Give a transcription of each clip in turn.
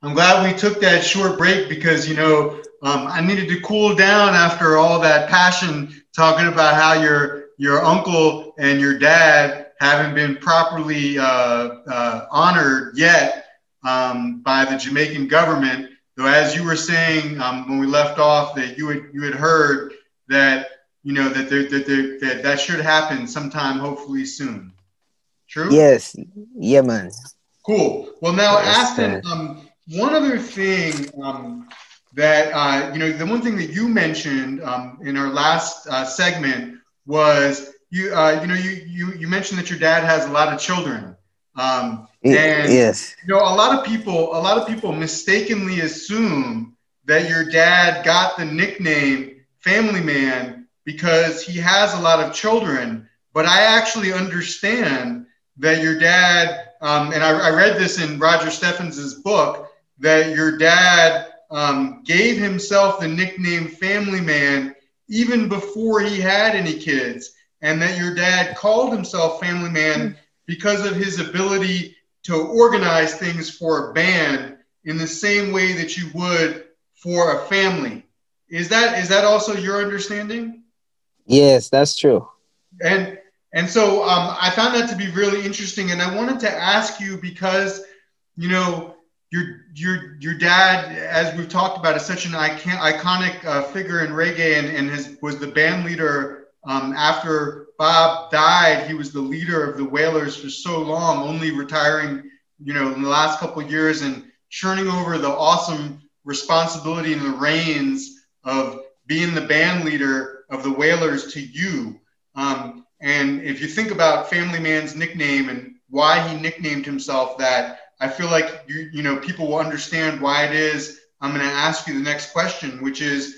I'm glad we took that short break because, I needed to cool down after all that passion talking about how your uncle and your dad haven't been properly honored yet by the Jamaican government. Though, as you were saying when we left off, that you had heard that that should happen sometime, hopefully soon. True. Yes, yeah, man. Cool. Well, now, Yes, Aston, one other thing that the one thing that you mentioned in our last segment was you mentioned that your dad has a lot of children, and yes. a lot of people mistakenly assume that your dad got the nickname Family Man because he has a lot of children. But I actually understand that your dad, and I read this in Roger Stephens' book, that your dad gave himself the nickname Family Man even before he had any kids, and that your dad called himself Family Man because of his ability to organize things for a band in the same way that you would for a family. Is that also your understanding? Yes, that's true. And so I found that to be really interesting, and I wanted to ask you because you know your dad, as we've talked about, is such an iconic figure in reggae, and was the band leader after Bob died. He was the leader of the Wailers for so long, only retiring in the last couple of years and churning over the awesome responsibility and the reins of being the band leader of the Wailers to you. And if you think about Family Man's nickname and why he nicknamed himself that, I feel like people will understand why it is. I'm going to ask you the next question, which is,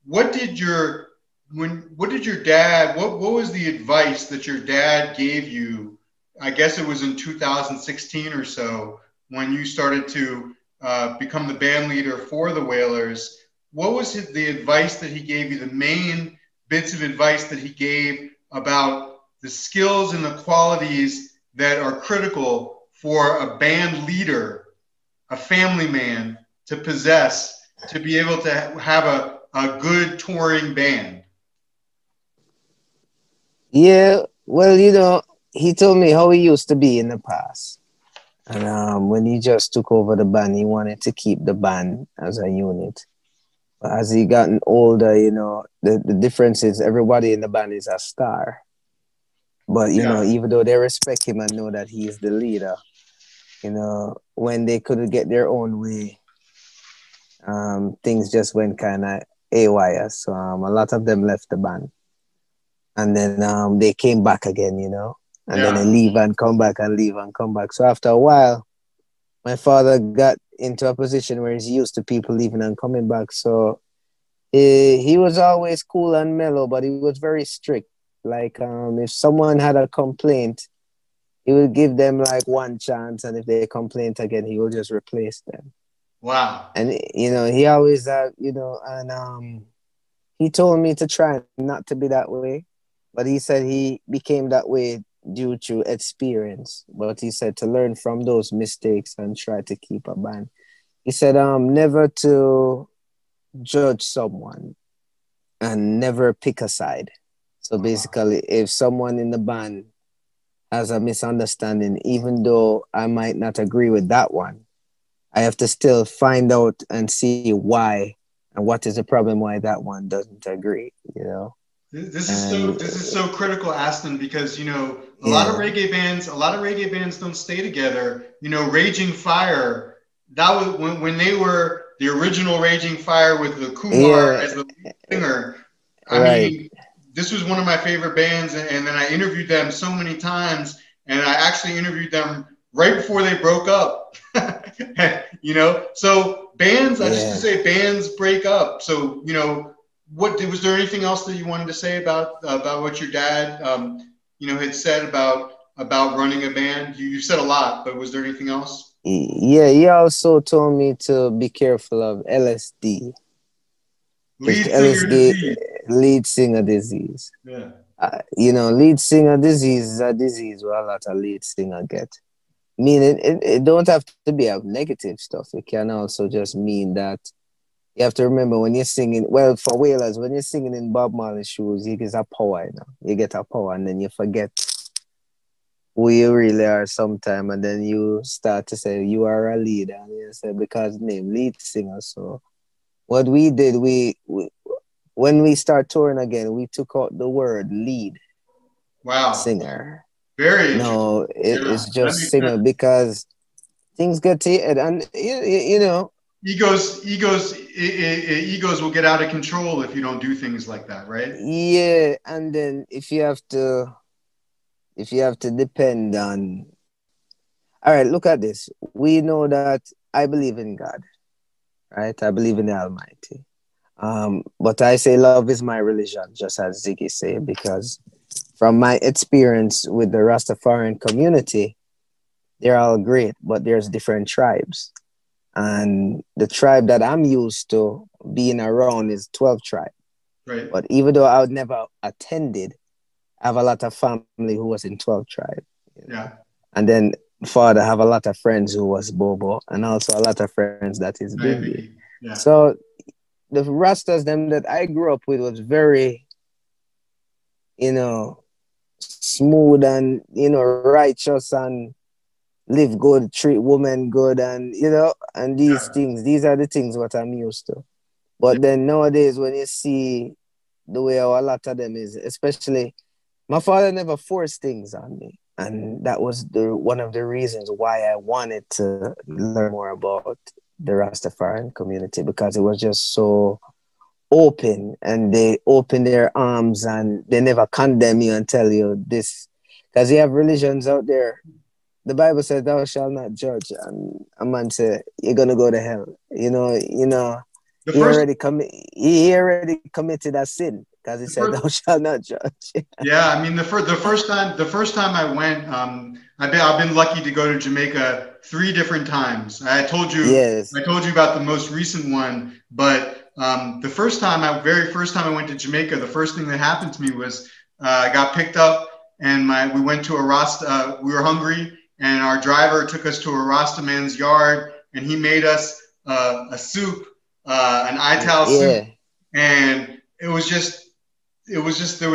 what was the advice that your dad gave you? I guess it was in 2016 or so when you started to become the band leader for the Wailers. What was the advice that he gave you? The main bits of advice that he gave about the skills and the qualities that are critical for a band leader, a family man, to possess, to be able to have a good touring band? Yeah, well, he told me how he used to be in the past. And when he just took over the band, he wanted to keep the band as a unit. But as he gotten older, the difference is everybody in the band is a star. But, Yeah. even though they respect him and know that he is the leader, when they couldn't get their own way, things just went kind of haywire. So a lot of them left the band. And then they came back again, and then they Yeah. leave and come back and leave and come back. So after a while, my father got into a position where he's used to people leaving and coming back. So he was always cool and mellow, but he was very strict. Like if someone had a complaint, he would give them like one chance, and if they complain again, he will just replace them. Wow. And he always and he told me to try not to be that way, but he said he became that way due to experience. But he said to learn from those mistakes and try to keep a band. He said never to judge someone and never pick a side. So Wow. basically, if someone in the band has a misunderstanding, even though I might not agree with that one, I have to still find out and see why and what is the problem why that one doesn't agree. And This is so critical, Aston, because a lot of yeah, reggae bands don't stay together. Raging Fire, that was when they were the original Raging Fire with the Kumar yeah, as the lead singer. I right. mean, this was one of my favorite bands, and then I interviewed them so many times, and I actually interviewed them right before they broke up. So bands, I just to Yeah. say bands break up. So what was there anything else that you wanted to say about what your dad had said about running a band? You said a lot, but was there anything else? Yeah, he also told me to be careful of LSD, which Lead singer LSD, disease. lead singer disease. Yeah. Lead singer disease is a disease where a lot of lead singer get. Meaning it don't have to be a negative stuff. It can also just mean that you have to remember when you're singing, well, for Wailers, when you're singing in Bob Marley's shoes, you get a power, you know. You get a power and then you forget who you really are sometime, and then you start to say you are a leader, and you say because name lead singer. So what we did, we when we start touring again, we took out the word lead Wow. singer. Very interesting. No, Yeah, it's that just makes sense. singer because things get heated, and you know, Egos will get out of control if you don't do things like that, right? yeah. And then if you have to depend on, all right, look at this. We know that I believe in God, right? I believe in the Almighty. But I say love is my religion, just as Ziggy said, because from my experience with the Rastafarian community, they're all great, but there's different tribes. And the tribe that I'm used to being around is 12 tribe. Right. But even though I would never attended, I have a lot of family who was in 12 tribe. You know? Yeah. And then father have a lot of friends who was Bobo, and also a lot of friends that is I Biggie. think. Yeah. So the Rastas them that I grew up with was very, you know, smooth and, you know, righteous and live good, treat women good, and, you know, and these Yeah. things, these are the things what I'm used to. Yeah. But then nowadays when you see the way how a lot of them is, especially my father never forced things on me. And that was the one of the reasons why I wanted to learn more about the Rastafarian community, because it was just so open, and they open their arms and they never condemn you and tell you this. Because you have religions out there. The Bible says thou shalt not judge, and a man say you're gonna go to hell. The first He already committed a sin because he the said first thou shalt not judge. Yeah, I mean the first time I went, I've been lucky to go to Jamaica 3 different times. Yes. I told you about the most recent one, but very first time I went to Jamaica, the first thing that happened to me was I got picked up and we went to a Rasta. We were hungry, and our driver took us to a Rasta man's yard, and he made us a soup, an ital soup, Yeah. and there was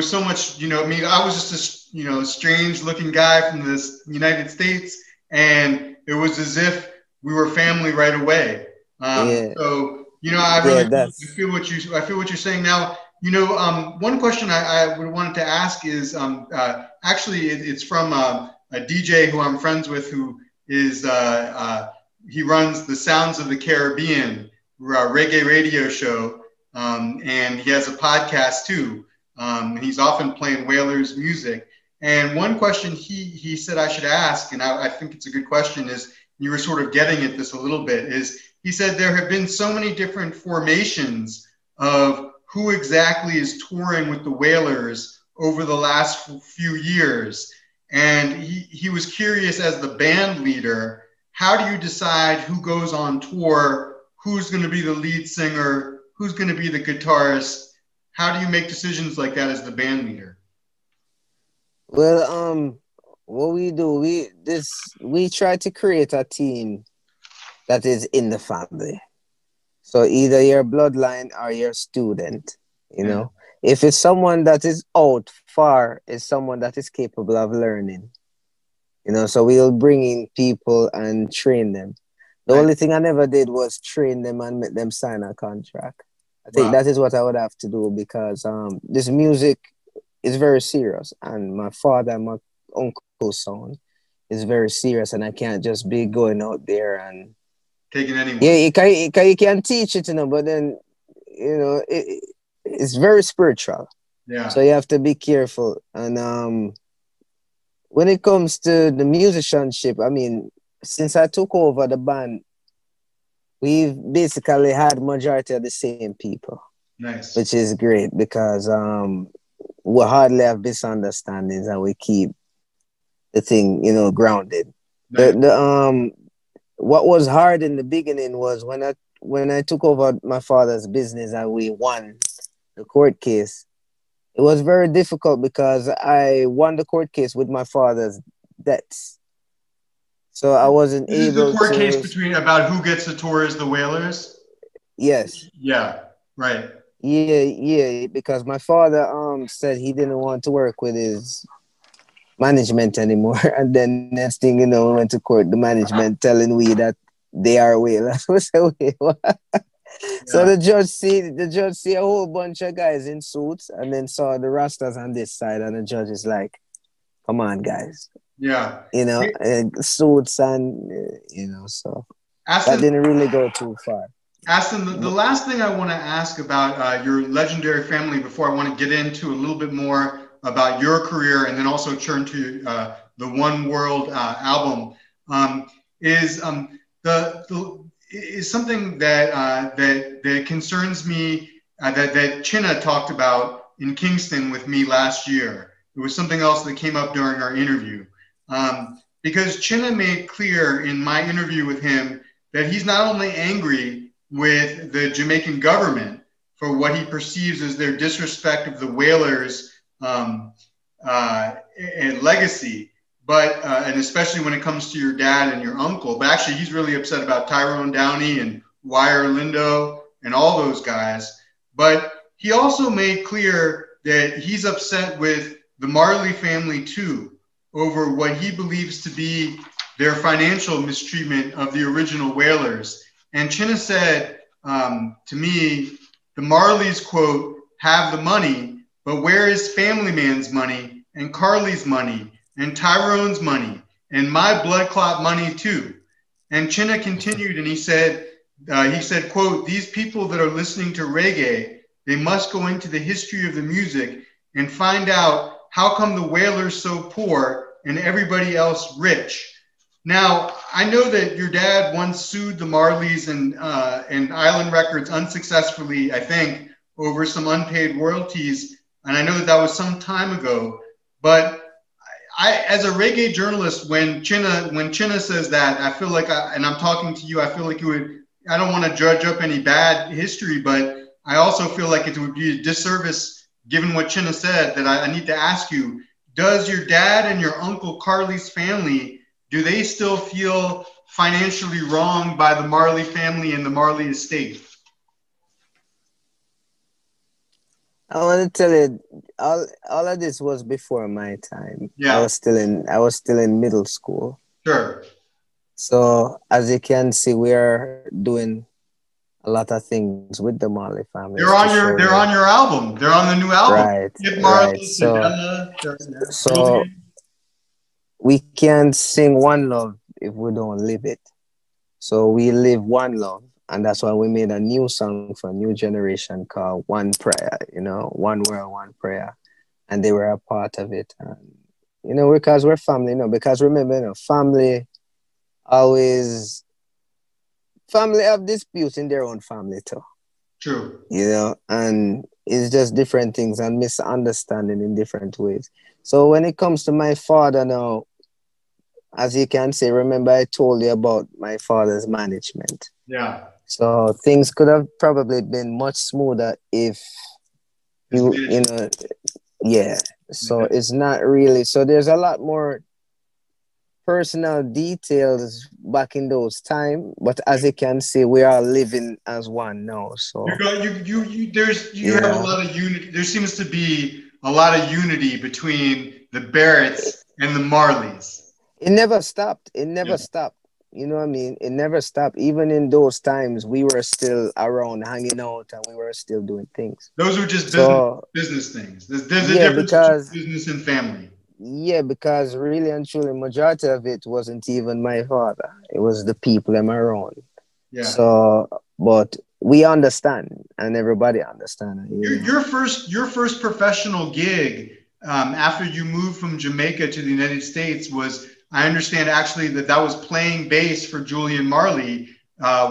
so much, I mean, I was just a strange looking guy from this United States, and it was as if we were family right away. Yeah. So Yeah. I feel what you're saying now. One question I would wanted to ask is actually it's from a DJ who I'm friends with, who is he runs the Sounds of the Caribbean reggae radio show, and he has a podcast too. He's often playing Wailers music. And one question he said I should ask, and I think it's a good question, is you were sort of getting at this a little bit, is he said there have been so many different formations of who exactly is touring with the Wailers over the last few years. And he was curious, as the band leader, how do you decide who goes on tour, who's going to be the lead singer, who's going to be the guitarist? How do you make decisions like that as the band leader? Well, what we do, we try to create a team that is in the family. So either your bloodline or your student, you Yeah. know. If it's someone that is out far, it's someone that is capable of learning. You know, so we'll bring in people and train them. The Right. only thing I never did was train them and make them sign a contract. I think Wow. that is what I would have to do, because this music is very serious, and my father and my uncle's son is very serious, and I can't just be going out there and Taking yeah, anyone. you can teach it, you know, but then it's very spiritual, so Yeah. you have to be careful. And when it comes to the musicianship, I mean, since I took over the band, we've basically had majority of the same people, Nice. which is great, because we hardly have misunderstandings, and we keep the thing, you know, grounded. Nice. The What was hard in the beginning was when I took over my father's business and we won the court case. It was very difficult because I won the court case with my father's debts. So I wasn't This is the able court case to. between about who gets to tour as the Wailers. Yes. Yeah, right. Yeah, because my father said he didn't want to work with his management anymore. And then next thing you know, we went to court, the management telling we that they are whalers. We said, wait, what? So Yeah, the judge see a whole bunch of guys in suits and then saw the Rastas on this side, and the judge is like, come on, guys. yeah. Suits and so that Aston, didn't really go too far. Aston, the last thing I want to ask about your legendary family before I want to get into a little bit more about your career and then also turn to the One World album is is something that concerns me that Chinna talked about in Kingston with me last year. It was something else that came up during our interview because Chinna made clear in my interview with him that he's not only angry with the Jamaican government for what he perceives as their disrespect of the Wailers' and legacy, but and especially when it comes to your dad and your uncle. But actually, he's really upset about Tyrone Downey and Wire Lindo and all those guys. But he also made clear that he's upset with the Marley family too over what he believes to be their financial mistreatment of the original Wailers. And Chinna said to me, the Marleys, quote, have the money, but where is Family Man's money and Carly's money and Tyrone's money and my blood clot money too? And Chinna continued and he said, quote, these people that are listening to reggae, they must go into the history of the music and find out how come the Wailers so poor and everybody else rich. Now, I know that your dad once sued the Marleys and Island Records unsuccessfully, I think, over some unpaid royalties. And I know that that was some time ago. But I, as a reggae journalist, when Chinna says that, I feel like, and I'm talking to you, I feel like you would, I don't want to judge up any bad history, but I also feel like it would be a disservice, given what Chinna said, that I need to ask you, does your dad and your uncle Carly's family, do they still feel financially wronged by the Marley family and the Marley estate? I want to tell you, all of this was before my time. Yeah. I was still in middle school. Sure. So as you can see, we are doing a lot of things with the Marley family. They're on your album. They're on the new album. Right. Marley, Right. So we can't sing one love if we don't live it. So we live one love. And that's why we made a new song for a new generation called One Prayer, One World, One Prayer. And they were a part of it. And, because we're family, because remember, family have disputes in their own family too. True. And it's just different things and misunderstanding in different ways. So when it comes to my father now, as you can say, remember I told you about my father's management. Yeah. So things could have probably been much smoother if yeah. So it's not really. So there's a lot more personal details back in those times, but as you can see, we are living as one now. So you have a lot of unity. There seems to be a lot of unity between the Barretts and the Marleys. It never stopped. Stopped. You know what I mean? It never stopped. Even in those times, we were still around hanging out and we were still doing things. Those were just business things. There's a difference between business and family. Yeah, because really and truly, majority of it wasn't even my father. It was the people in my own. Yeah. So, but we understand, and everybody understands. Your first professional gig after you moved from Jamaica to the United States was, I understand, actually that was playing bass for Julian Marley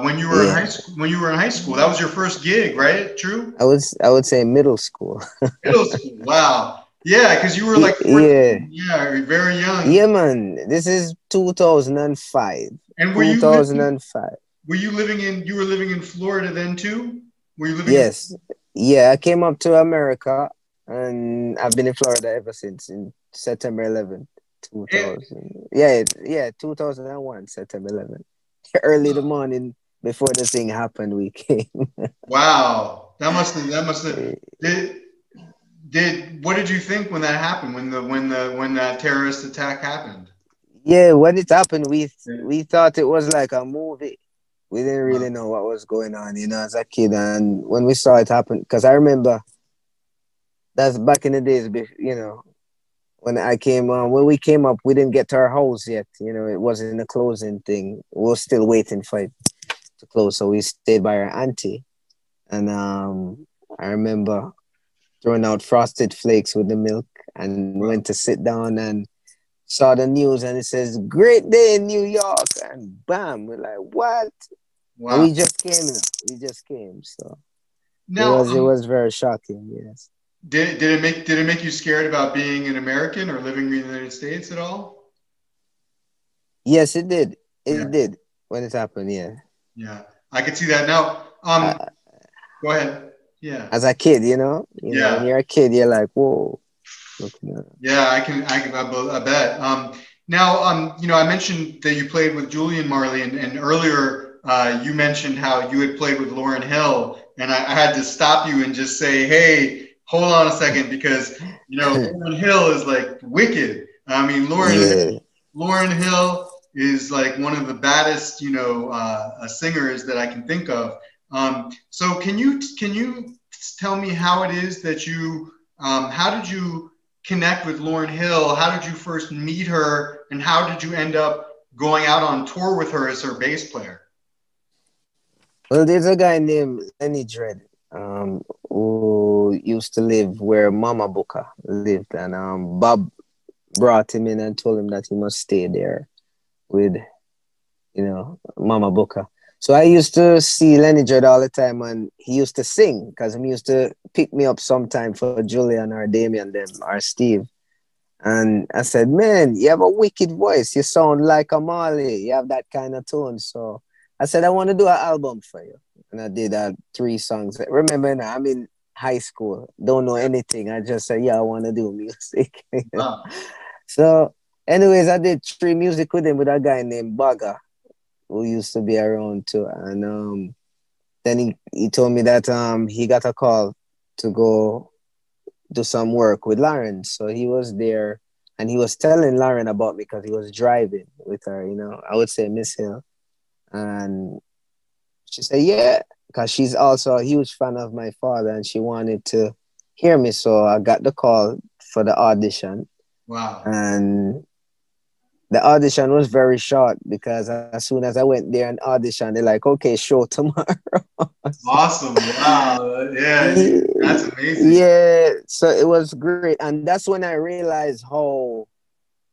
when you were in high school. When you were in high school, that was your first gig, right? True. I would say middle school. Middle school. Wow. Yeah, because you were like 14. Yeah, very young. Yeah, man. This is 2005. And were 2005. You were living in Florida then too? Were you living? Yes. Yeah, I came up to America and I've been in Florida ever since, in September 11th. It, 2000. Yeah, 2001, September 11th. Early the morning before the thing happened, we came. wow, that must have did what did you think when that happened when that terrorist attack happened? Yeah, when it happened, Yeah. we thought it was like a movie. We didn't Wow. really know what was going on, as a kid. And when we saw it happen, because I remember that's back in the days, when I came on, when we came up, we didn't get to our house yet. It wasn't a closing thing. We were still waiting for it to close, so we stayed by our auntie. And I remember throwing out frosted flakes with the milk and went Wow. to sit down and saw the news and it says great day in New York and bam, we're like what? And Wow. we just came, we just came. So it Now, was it was very shocking, yes. did it make you scared about being an American or living in the United States at all? Yes, it did. Yeah. It did when it happened, yeah. Yeah. I could see that. Now, uh, go ahead. Yeah. as a kid, when Yeah. you're a kid, you're like, whoa, look now. Yeah, I bet. Now, I mentioned that you played with Julian Marley, and earlier you mentioned how you had played with Lauryn Hill, and I had to stop you and just say, hey, hold on a second, because Lauryn Hill is like wicked. I mean, Yeah. Lauryn Hill is like one of the baddest, singers that I can think of. So can you tell me how it is that how did you connect with Lauryn Hill? How did you first meet her, and how did you end up going out on tour with her as her bass player? Well, there's a guy named Lenny Dredd, who used to live where Mama Booker lived, and Bob brought him in and told him that he must stay there with, Mama Booker. So I used to see Lenny Dredd all the time, and he used to sing because he used to pick me up sometime for Julian or Damien them or Steve. And I said, man, you have a wicked voice. You sound like a Marley. You have that kind of tone. So I said, I want to do an album for you. And I did 3 songs. Remember now, I'm in high school. Don't know anything. I just said, yeah, I want to do music. Wow. So anyways, I did 3 music with him with a guy named Baga, who used to be around too. And then he told me that he got a call to go do some work with Lauren. So he was there and he was telling Lauren about me because he was driving with her, I would say Miss Hill. And she said, yeah, because she's also a huge fan of my father and she wanted to hear me. So I got the call for the audition. Wow. And the audition was very short because as soon as I went there and auditioned, they're like, okay, show tomorrow. Awesome. Wow. Yeah, that's amazing. Yeah, so it was great. And that's when I realized how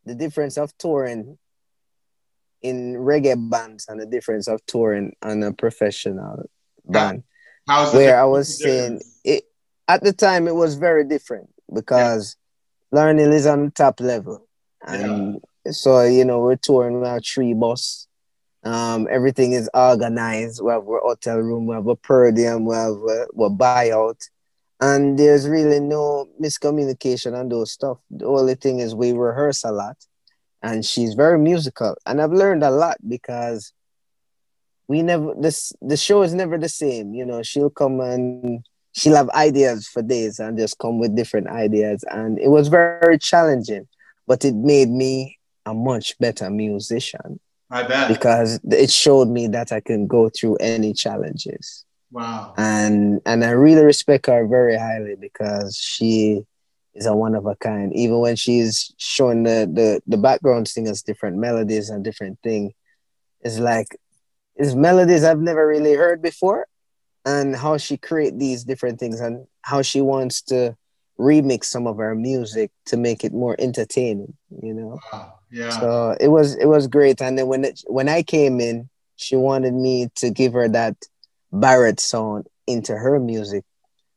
the difference of touring in reggae bands and the difference of touring on a professional How, band, how's where I what's was the saying difference? it at the time it was very different Yeah. because Lauryn Hill is on the top level. Yeah. And so, we're touring with our 3 bus. Everything is organized. We have a hotel room, we have a per diem, we have a buyout. And there's really no miscommunication on those stuff. The only thing is we rehearse a lot. And she's very musical. And I've learned a lot because the show is never the same. She'll come and she'll have ideas for days and just come with different ideas. And it was very challenging, but it made me a much better musician I bet. because it showed me that I can go through any challenges. Wow. And I really respect her very highly because she is a one of a kind. Even when she's showing the background singers different melodies and different thing, it's like it's melodies I've never really heard before, and how she create these different things and how she wants to remix some of her music to make it more entertaining. Wow. Yeah. So it was great. And then when I came in, she wanted me to give her that Barrett sound into her music,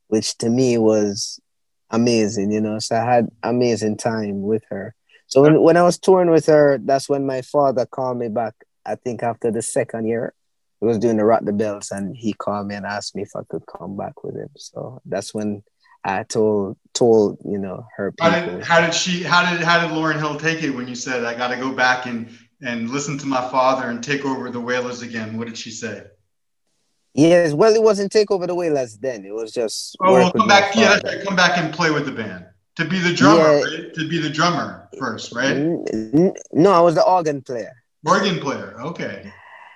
which to me was amazing. So I had amazing time with her. So when I was touring with her, that's when my father called me back. I think after the second year, he was doing the Rock the Bells, and he called me and asked me if I could come back with him. So that's when I told her people. How did Lauryn Hill take it when you said I got to go back and listen to my father and take over the Wailers again? What did she say? Yes, well, it wasn't take over the Wailers then. It was just Oh, well, work with come my back. Yeah, that's father. right. Come back and play with the band. To be the drummer, Yeah, right? To be the drummer first, right? no, I was the organ player. Organ player. Okay.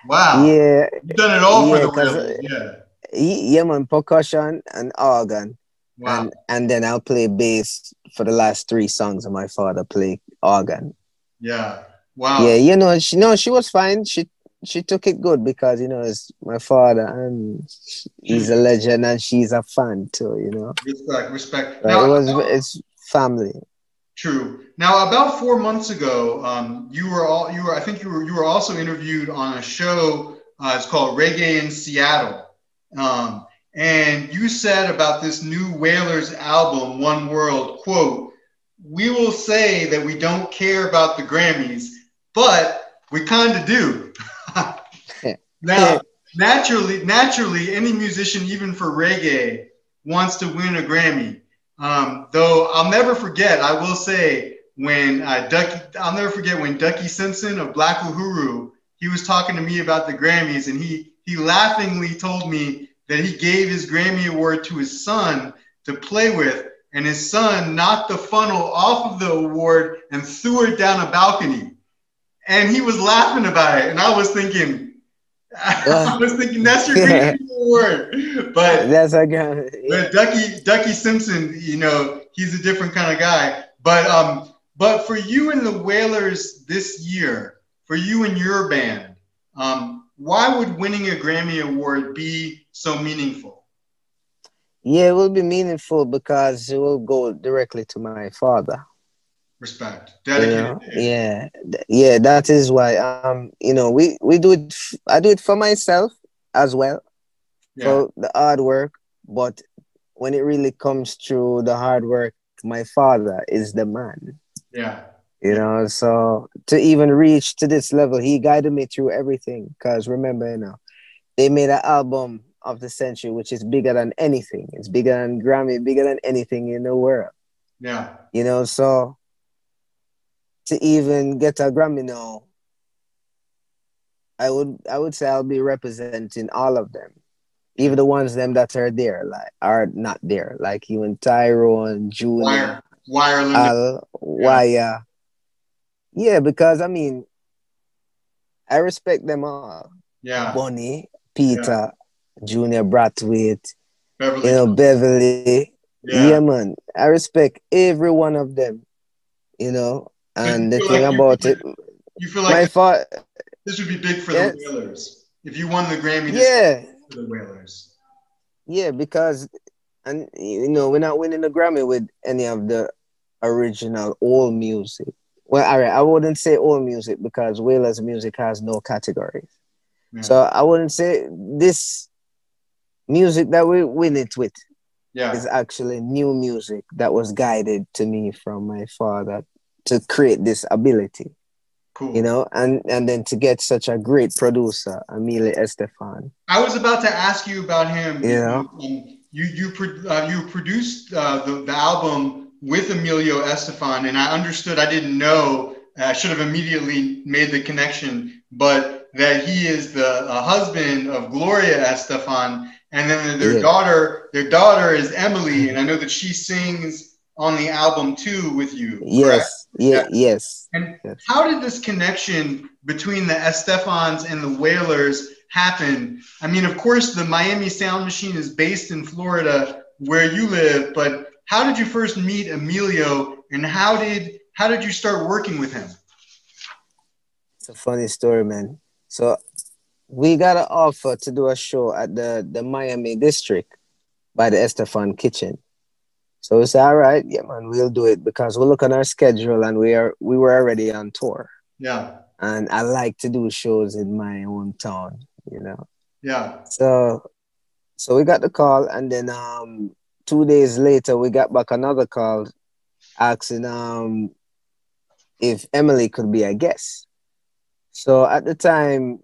Wow. Yeah, You've done it all for yeah, the cause Wailers. Yeah. yeah, man, percussion and organ, Wow. and then I'll play bass for the last 3 songs, and my father play organ. Yeah. Yeah, Wow. she was fine. She took it good because it's my father and he's a legend and she's a fan too. Respect. Respect. So Now, it's family. true. Now, about 4 months ago, I think you were also interviewed on a show. It's called Reggae in Seattle, and you said about this new Wailers album, One World, quote, "We will say that we don't care about the Grammys, but we kind of do." Now, naturally, any musician, even for reggae, wants to win a Grammy. Though I'll never forget, I will say, I'll never forget when Ducky Simpson of Black Uhuru, he was talking to me about the Grammys, and he laughingly told me that he gave his Grammy award to his son to play with, and his son knocked the funnel off of the award and threw it down a balcony. And he was laughing about it, and I was thinking, that's your Grammy award. That's a good. But Ducky Simpson, he's a different kind of guy. But for you and the Wailers this year, for you and your band, why would winning a Grammy award be so meaningful? Yeah, it will be meaningful because it will go directly to my father. Respect, dedicated. Yeah, that is why. We do it. I do it for myself as well, for the hard work. But when it really comes through the hard work, my father is the man. Yeah. So to even reach to this level, he guided me through everything. Because remember, they made an album of the century, which is bigger than anything. It's bigger than Grammy, bigger than anything in the world. Yeah. So to even get a Grammy now, I would say I'll be representing all of them. Even the ones them that are there, like are not there, like you and Tyrone, Junior, Al, Wire. Yeah, because I mean, I respect them all. Yeah. Bonnie, Peter, Junior Brathwaite, Beverly. Yeah, man. I respect every one of them. And the thing about it, you feel like this would be big for the Wailers if you won the Grammy. For the Wailers. Yeah, because we're not winning the Grammy with any of the original old music. Well, all right, I wouldn't say old music because Wailers music has no categories. Yeah. So I wouldn't say this music that we win it with is actually new music that was guided to me from my father to create this ability. Cool. And then to get such a great producer, Emilio Estefan. I was about to ask you about him. You produced the album with Emilio Estefan, and I understood. I didn't know. I should have immediately made the connection, but that he is the husband of Gloria Estefan, and then their daughter. Their daughter is Emily, and I know that she sings on the album too with you. Yes. Yes. And how did this connection between the Estefans and the Wailers happen? I mean, of course, the Miami Sound Machine is based in Florida, where you live. But how did you first meet Emilio, and how did you start working with him? It's a funny story, man. So we got an offer to do a show at the Miami district by the Estefan Kitchen. So we said, all right, yeah, man, we'll do it because we look on our schedule and we were already on tour. Yeah. And I like to do shows in my hometown, Yeah. So we got the call, and then 2 days later we got back another call asking if Emily could be a guest. So at the time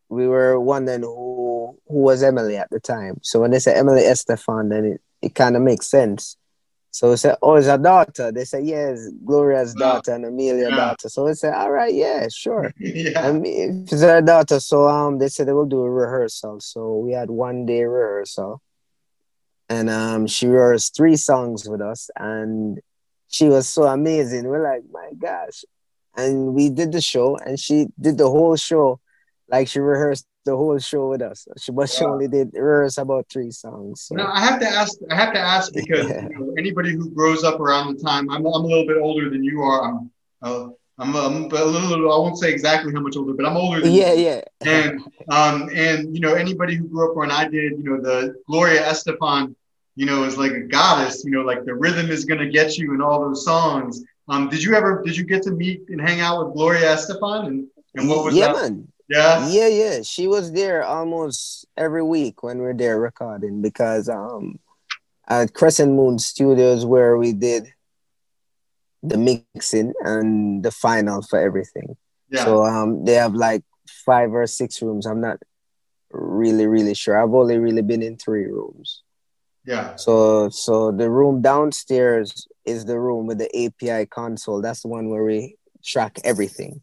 we were wondering who was Emily at the time. So when they said Emily Estefan, then it kind of makes sense. So we said, oh, it's a daughter. They said, yes, Gloria's Wow. daughter and Amelia's Yeah. daughter. So we said, all right, yeah, sure. Yeah. If it's her daughter, so they said they will do a rehearsal. So we had 1 day rehearsal. And she rehearsed 3 songs with us. And she was so amazing. We're like, my gosh. And we did the show, and she did the whole show. Like she rehearsed the whole show with us. But she Wow. only did rehearse about 3 songs. Now So I have to ask. I have to ask because yeah. anybody who grows up around the time I'm a little bit older than you are. I'm a little. I won't say exactly how much older, but I'm older than Yeah, you. yeah. And anybody who grew up when I did, the Gloria Estefan, is like a goddess. Like the rhythm is gonna get you and all those songs. Did you get to meet and hang out with Gloria Estefan and what was Yeah, that? man. Yeah. Yeah, yeah. She was there almost every week when we're there recording because at Crescent Moon Studios where we did the mixing and the final for everything. Yeah. So they have like 5 or 6 rooms. I'm not really sure. I've only really been in 3 rooms. Yeah. So the room downstairs is the room with the API console. That's the one where we track everything.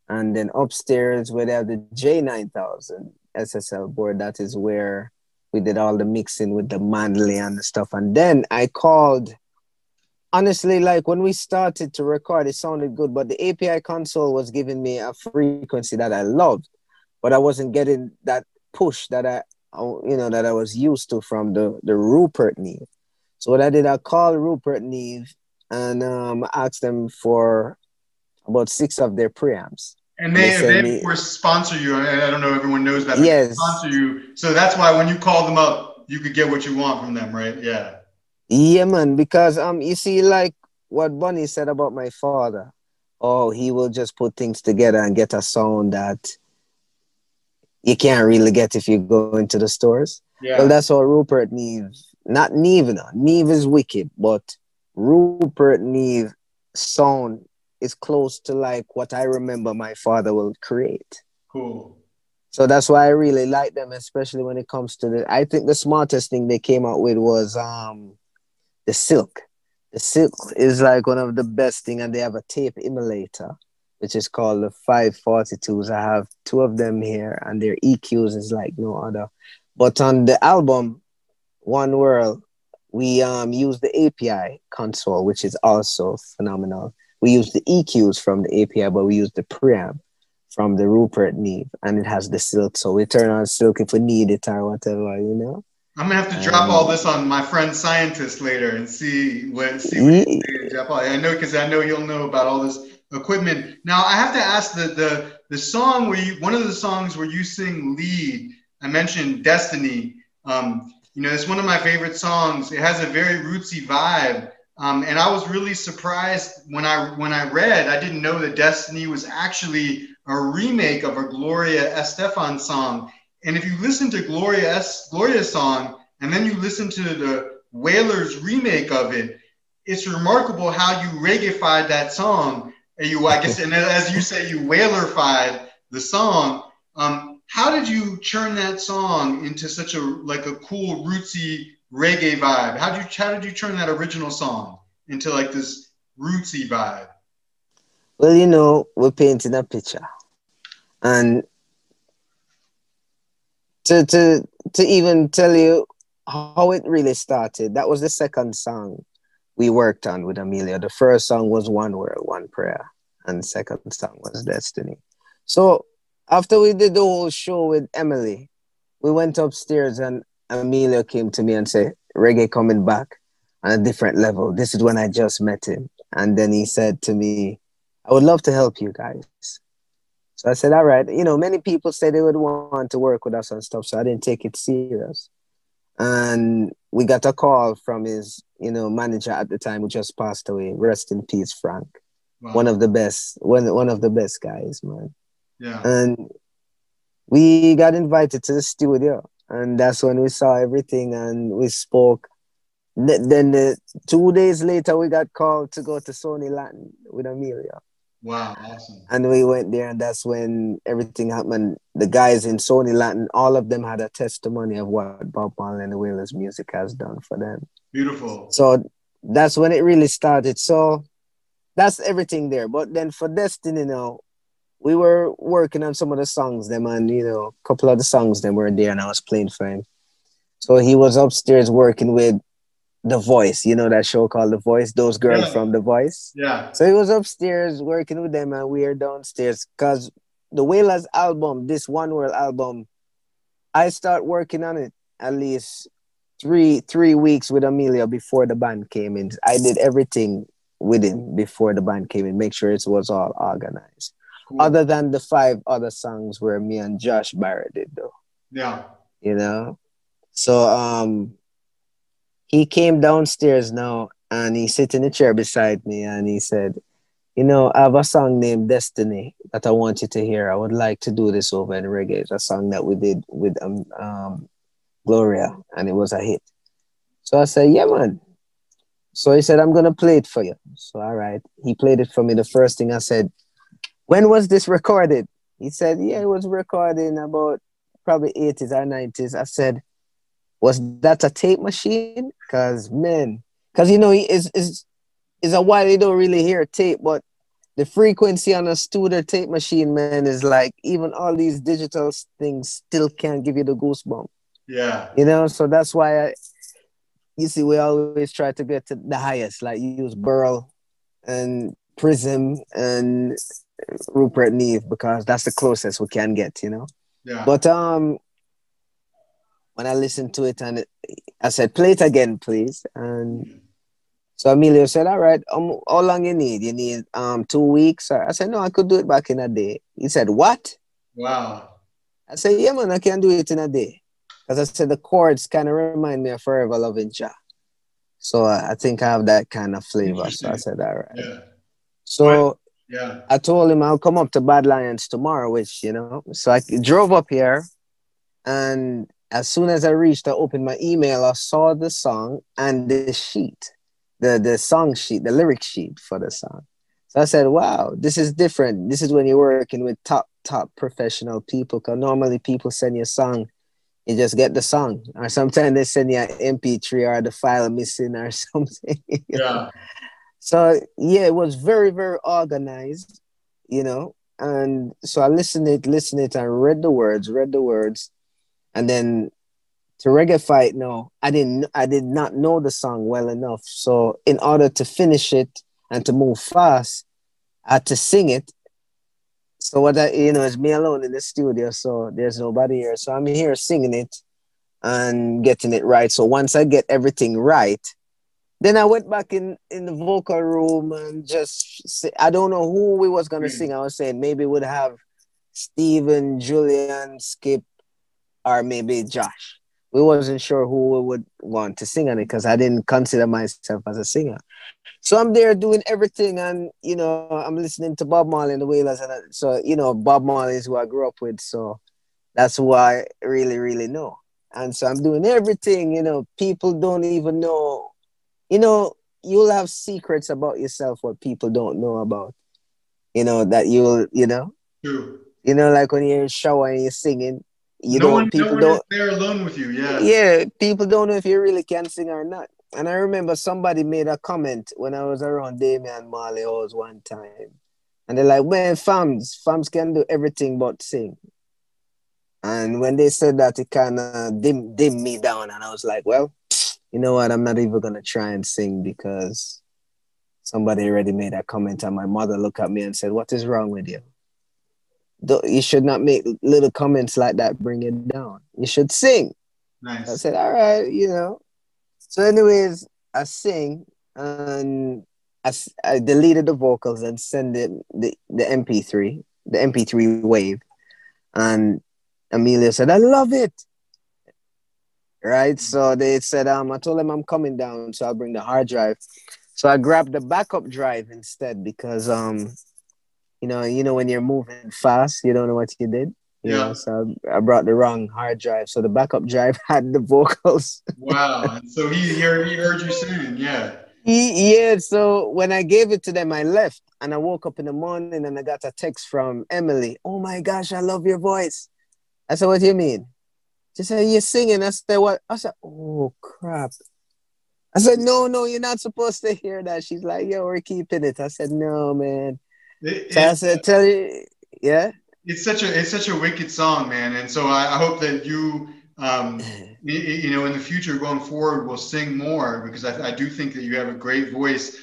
And then upstairs where they have the J9000 SSL board, that is where we did all the mixing with the Manley and the stuff. And then I called, honestly, like when we started to record, it sounded good, but the API console was giving me a frequency that I loved, but I wasn't getting that push that that I was used to from the Rupert Neve. So what I did, I called Rupert Neve and asked them for about 6 of their preamps. And And they they sent they of me, course sponsor you. I don't know if everyone knows that, but they sponsor yes, you. So that's why when you call them up, you could get what you want from them, right? Yeah. yeah, man, because you see, like what Bunny said about my father. Oh, he will just put things together and get a sound that you can't really get if you go into the stores. Well, Yeah. that's what Rupert Neve, not Neve, no. Neve is wicked, but Rupert Neve sound is close to like what I remember my father will create. Cool. So that's why I really like them, especially when it comes to I think the smartest thing they came out with was the silk. The silk is like one of the best thing, and they have a tape emulator, which is called the 542s. I have 2 of them here, and their EQs is like no other. But on the album One World, we use the API console, which is also phenomenal. We use the EQs from the API, but we use the preamp from the Rupert Neve, and it has the silk. So we turn on silk if we need it or whatever. I'm gonna have to drop all And this on my friend scientist later and see what he's ye- saying, Jeff. I know because I know he'll know about all this equipment. Now I have to ask the song where you one of the songs where you sing lead. I mentioned Destiny. It's one of my favorite songs. It has a very rootsy vibe. And I was really surprised when I read. I didn't know that Destiny was actually a remake of a Gloria Estefan song. And if you listen to Gloria's song, and then you listen to the Wailers remake of it, it's remarkable how you reggaeified that song. I guess, and as you say, you Wailerified the song. How did you turn that song into such a cool rootsy reggae vibe? How did you turn that original song into like this rootsy vibe? well, we're painting a picture, and to even tell you how it really started, that was the second song we worked on with Emilio. The first song was One World, One Prayer, and the second song was Destiny. So after we did the whole show with Emily, we went upstairs and Emilio came to me and said, reggae coming back on a different level. This is when I just met him. And then he said to me, I would love to help you guys. So I said, all right. Many people say they would want to work with us and stuff, so I didn't take it serious. And we got a call from his, manager at the time who just passed away. Rest in peace, Frank. One Wow. of the best, one of the best guys, man. Yeah. And we got invited to the studio, and that's when we saw everything and we spoke. Then 2 days later, we got called to go to Sony Latin with Amelia. Wow. Awesome. And we went there, and that's when everything happened. The guys in Sony Latin, all of them had a testimony of what Bob Marley and the Wailers music has done for them. Beautiful. So that's when it really started. So that's everything there. But then for Destiny now, we were working on some of the songs, them, and a couple of the songs them were there, and I was playing for him. So he was upstairs working with The Voice, that show called The Voice, those girls Yeah. from The Voice. Yeah. So he was upstairs working with them, and we are downstairs because the Wailers album, this One World album, I start working on it at least three weeks with Emilio before the band came in. I did everything with him before the band came in, make sure it was all organized. Cool. Other than the 5 other songs where me and Josh Barrett did, though. Yeah. So he came downstairs now and he sit in the chair beside me and he said, I have a song named Destiny that I want you to hear. I would like to do this over in reggae. It's a song that we did with Gloria, and it was a hit. So I said, yeah, man. So he said, I'm going to play it for you. So, all right. He played it for me. The first thing I said, when was this recorded? He said, yeah, it was recorded in about probably 80s or 90s. I said, was that a tape machine? Because it's a while you don't really hear tape, but the frequency on a studio tape machine, man, is like even all these digital things still can't give you the goosebump. Yeah. So that's why you see, we always try to get to the highest, like use Burl and Prism and Rupert Neve because that's the closest we can get, Yeah. But when I listened to it and I said, play it again, please. And so Emilio said, all right, how long you need? You need 2 weeks? I said, no, I could do it back in a day. He said, what? Wow. I said, yeah, man, I can do it in a day. Because I said the chords kind of remind me of Forever Loving Jah. So I think I have that kind of flavor. So I said, all right. Yeah. So yeah. I told him I'll come up to Badlands tomorrow, which, So I drove up here. And as soon as I reached, I opened my email, I saw the song and the sheet, the song sheet, the lyric sheet for the song. So I said, wow, this is different. This is when you're working with top professional people. Because normally people send you a song, you just get the song. Or sometimes they send you an MP3 or the file missing or something. Yeah. So, yeah, it was very, very organized, And so I listened it and read the words. And then to Reggae Fight, no, I did not know the song well enough. So in order to finish it and to move fast, I had to sing it. So it's me alone in the studio, so there's nobody here. So I'm here singing it and getting it right. So once I get everything right, then I went back in the vocal room and I don't know who we was going to sing. I was saying maybe we'd have Steven, Julian, Skip, or maybe Josh. We wasn't sure who we would want to sing on it because I didn't consider myself as a singer. So I'm there doing everything, and I'm listening to Bob Marley and the Wailers, and so Bob Marley is who I grew up with, so that's who I really, really know. And so I'm doing everything. People don't even know. You'll have secrets about yourself what people don't know about. That you'll. True. Like when you're in the shower and you're singing. No one is there alone with you. Yeah. Yeah, people don't know if you really can sing or not. And I remember somebody made a comment when I was around Damian Marley Halls one time. And they're like, man, fams can do everything but sing. And when they said that, it kind of dimmed me down. And I was like, well, you know what? I'm not even going to try and sing because somebody already made a comment. And my mother looked at me and said, what is wrong with you? You should not make little comments like that bring it down. You should sing. Nice. I said, all right, So anyways, I sing and I deleted the vocals and sent it the MP3 wave. And Emilio said, I love it. Right? So they said, I told them I'm coming down, so I'll bring the hard drive. So I grabbed the backup drive instead because when you're moving fast, you don't know what you did. So I brought the wrong hard drive. So the backup drive had the vocals. Wow. So he heard you singing, yeah. So when I gave it to them, I left. And I woke up in the morning and I got a text from Emily. Oh my gosh, I love your voice. I said, what do you mean? She said, you're singing. I said, what? I said, oh crap. I said, no, no, you're not supposed to hear that. She's like, yo, we're keeping it. I said, no, man. So I It, said, tell you, yeah. it's such a wicked song, man. And so I hope that you you know in the future going forward will sing more because I do think that you have a great voice.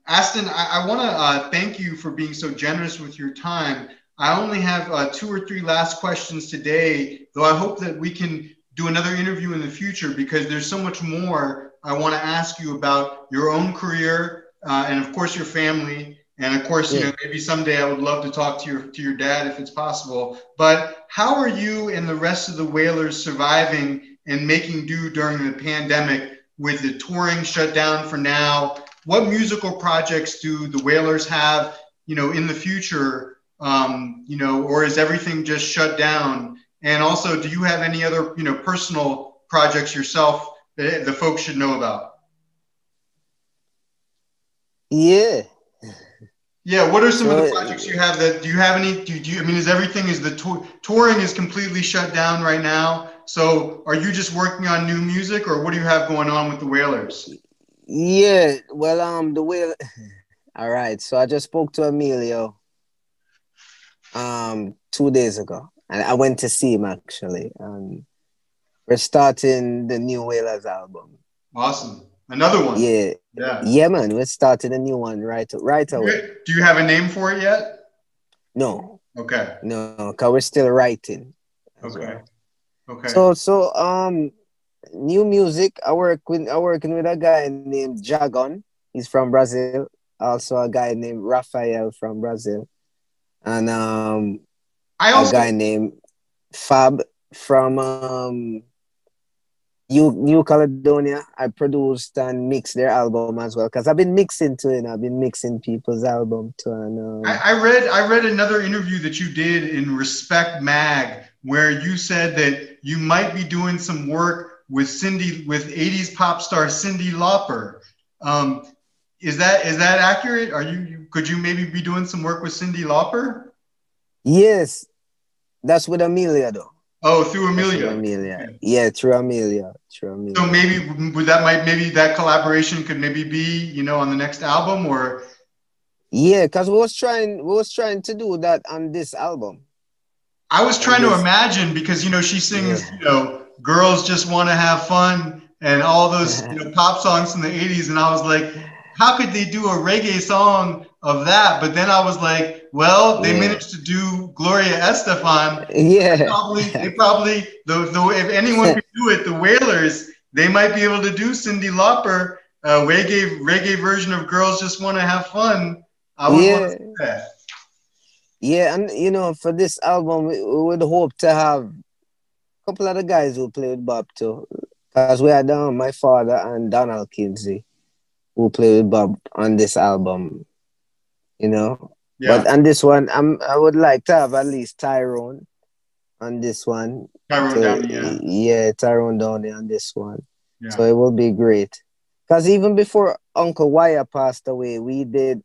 Aston, I want to thank you for being so generous with your time. I only have two or three last questions today, though I hope that we can do another interview in the future because there's so much more I want to ask you about your own career and of course your family. And of course, you Yeah. know, maybe someday I would love to talk to your dad if it's possible. But how are you and the rest of the Wailers surviving and making do during the pandemic with the touring shut down for now? What musical projects do the Wailers have, you know, in the future? You know, or is everything just shut down? And also, do you have any other, you know, personal projects yourself that the folks should know about? Yeah. Yeah, what are some of the So projects you have that do you have any do you I mean is everything is the touring is completely shut down right now. So are you just working on new music or what do you have going on with the Wailers? yeah, well, the way. All right. So I just spoke to Emilio 2 days ago, and I went to see him actually. We're starting the new Wailers album. Awesome. Another one. Yeah, Yeah. yeah, man. We're starting a new one right away. Do you have a name for it yet? No, Okay. no, cause we're still writing as Okay. well. Okay. So new music. I working with a guy named Jagon. He's from Brazil. Also a guy named Rafael from Brazil, and I a also guy named Fab from New Caledonia. I produced and mixed their album as well because I've been mixing too, and I've been mixing people's album too. And I read another interview that you did in Respect Mag where you said that you might be doing some work with 80s pop star Cyndi Lauper. Um, is that accurate? Are could you maybe be doing some work with Cyndi Lauper? yes, that's with Amelia though. Oh, through That's with Amelia. Amelia. Okay. Yeah, through Amelia. Through So Amelia. maybe would that might maybe that collaboration could maybe be you know on the next album or Yeah, because we was trying to do that on this album. I was On trying to this. imagine because you know she sings you Yeah. know girls just want to have fun and all those you know pop songs from the 80s and I was like how could they do a reggae song of that but then I was like well they Yeah. managed to do Gloria Estefan Yeah. they probably the if anyone could do it the Wailers they might be able to do Cyndi Lauper reggae version of girls just want to have fun I would want to Yeah. see that. Yeah. And for this album, we would hope to have a couple of the guys who play with Bob too. Because we had my father and Donald Kinsey who play with Bob on this album, you know. But Yeah, on this one, I would like to have at least Tyrone on this one. Tyrone Downey, yeah. Yeah, Tyrone Downey on this one. So Yeah. it will be great. Because even before Uncle Wire passed away, we did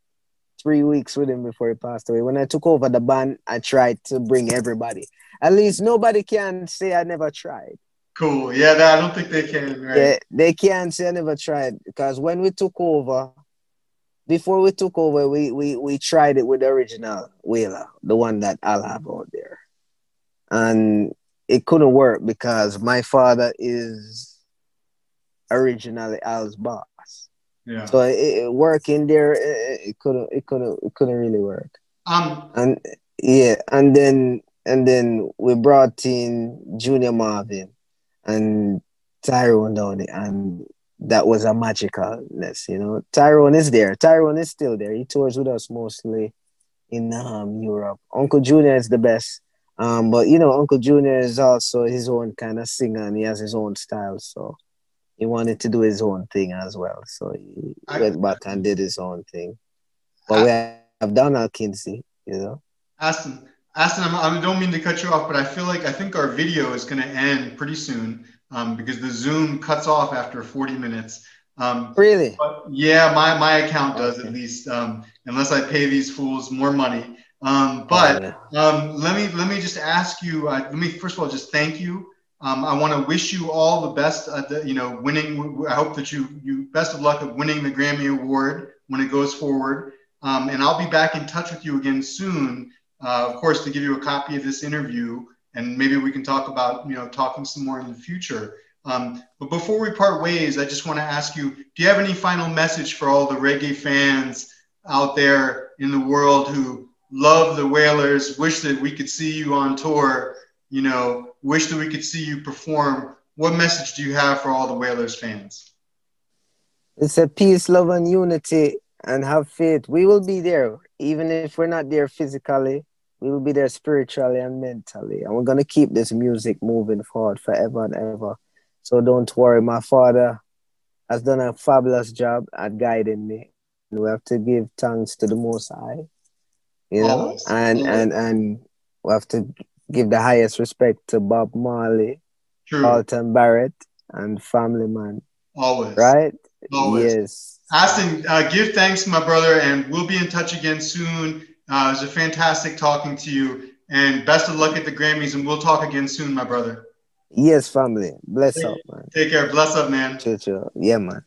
3 weeks with him before he passed away. When I took over the band, I tried to bring everybody. At least nobody can say I never tried. Cool. Yeah, that, I don't think they can, right? Yeah, they can't say I never tried because when we took over, before we took over, we tried it with the original Wailer, the one that I'll have out there. And it couldn't work because my father is originally Al's boss. Yeah. So working there, it couldn't really work. And yeah, and then we brought in Junior Marvin and Tyrone Downey, and that was a magicalness. Tyrone is there. Tyrone is still there. He tours with us mostly in Europe. Uncle Junior is the best. But Uncle Junior is also his own kind of singer and he has his own style. So he wanted to do his own thing as well. So he I, went back and did his own thing. But we I, have Donald Kinsey. Aston, I don't mean to cut you off, but I think our video is going to end pretty soon because the Zoom cuts off after 40 minutes. Really? But yeah, my account does Okay. at least, unless I pay these fools more money. Oh, But yeah. let me just ask you. Let me first of all just thank you I want to wish you all the best at the, winning. I hope that you best of luck at winning the Grammy Award when it goes forward. And I'll be back in touch with you again soon, of course, to give you a copy of this interview, and maybe we can talk about, talking some more in the future. But before we part ways, I just want to ask you, do you have any final message for all the reggae fans out there in the world who love the Wailers, wish that we could see you on tour, wish that we could see you perform? What message do you have for all the Wailers fans? It's a peace, love, and unity, and have faith. We will be there, even if we're not there physically. We will be there spiritually and mentally, and we're gonna keep this music moving forward forever and ever. So don't worry. My father has done a fabulous job at guiding me. We have to give thanks to the Most High, Always. and we have to give the highest respect to Bob Marley, True. Aston Barrett, and family man. Always. Right? Always. Yes. Aston, give thanks, my brother, and we'll be in touch again soon. It was a fantastic talking to you, and best of luck at the Grammys, and we'll talk again soon, my brother. Yes, family. Bless up, man. Take care. Bless up, man. Chill, chill. Yeah, man.